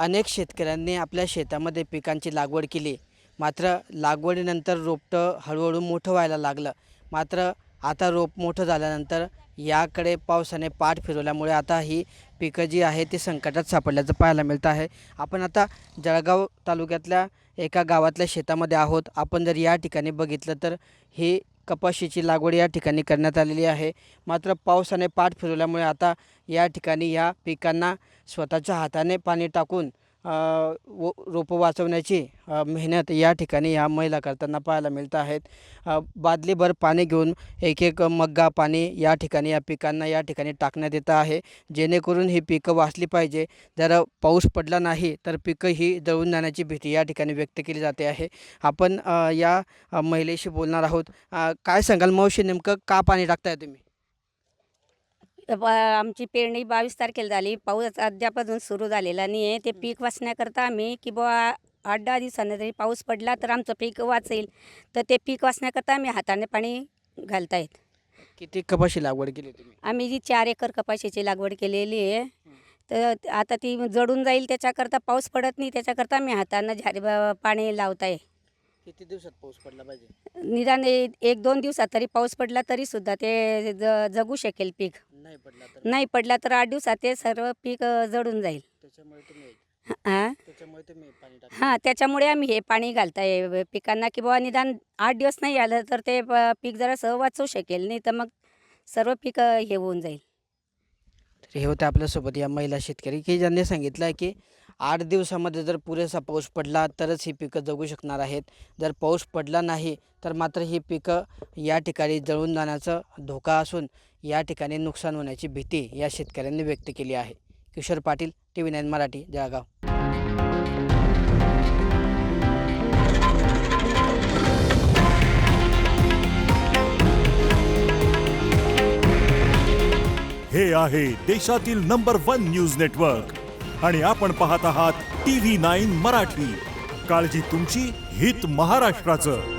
अनेक शेतकऱ्यांनी आपल्या शेतामध्ये पिकांची लागवड केली, मात्र लागवडीनंतर रोपटं हळूहळू मोठं व्हायला लागलं. मात्र आता रोप मोठं झाल्यानंतर याकडे पावसाने पाठ फिरवल्यामुळे आता ही पिकं जी आहे ती संकटात सापडल्याचं पाहायला मिळतं आहे. आपण आता जळगाव तालुक्यातल्या एका गावातल्या शेतामध्ये आहोत. आपण जर या ठिकाणी बघितलं तर ही कपाशीची लागवड या ठिकाणी करण्यात आलेली आहे. मात्र पावसाने पाठ फिरवल्यामुळे आता या ठिकाणी या पिकांना स्वतःच्या हाताने पाणी टाकून रोपं वाचवण्याची मेहनत या ठिकाणी या महिला करताना पाहायला मिळत आहेत. बादलीभर पाणी घेऊन एक एक मग्गा पाणी या ठिकाणी या पिकांना या ठिकाणी टाकण्यात येतं आहे, जेणेकरून ही पिकं वाचली पाहिजे. जर पाऊस पडला नाही तर पिकं ही जळून जाण्याची भीती या ठिकाणी व्यक्त केली जाते आहे. आपण या महिलेशी बोलणार आहोत. काय सांगाल मावशी, नेमकं का पाणी टाकताय तुम्ही? आमची पेरणी 22 तारखेला झाली. पाऊस अद्यापासून सुरू झालेला नाही आहे. ते पीक वाचण्याकरता आम्ही की बुवा 8-10 दिवसांनी जरी पाऊस पडला तर आमचं पीक वाचेल, तर ते पीक वाचण्याकरता आम्ही हाताने पाणी घालतायत. किती कपाशी लागवड केली तुम्ही? आम्ही जी 4 एकर कपाशीची लागवड केलेली आहे. तर आता ती जडून जाईल त्याच्याकरता पाऊस पडत नाही, त्याच्याकरता आम्ही हातानं पाणी लावताय. किती दिवसात पाऊस पडला पाहिजे? निदान 1-2 दिवसात तरी पाऊस पडला तरी सुद्धा ते जगू शकेल पीक. नाही पडला तर? नाही पडला तर 8 दिवसात ते सर्व पीक जडून जाईल. त्याच्यामुळे तुम्ही हां पाणी टाकता. हां, त्याच्यामुळे आम्ही हे पाणी घालताय पिकांना की बाबा निदान 8 दिवस नाही आलं तर ते पीक जरासं वाचू शकेल, नाही तर मग सर्व पीक हे होऊन जाईल. तर हे होते आपल्यासोबत या महिला शेतकरी, की ज्यांनी सांगितलं आहे की 8 दिवसामध्ये जर पुरेसा पाऊस पडला तरच ही पिकं जगू शकणार आहेत. जर पाऊस पडला नाही तर मात्र ही पिकं या ठिकाणी जळून जाण्याचा धोका असून या ठिकाणी नुकसान होण्याची भीती या शेतकऱ्यांनी व्यक्त केली आहे. किशोर पाटील, TV9 मराठी, जळगाव. हे आहे देशातील नंबर 1 न्यूज नेटवर्क आणि आपण पाहत आहात TV9 मराठी. काळजी तुमची, हित महाराष्ट्राचं.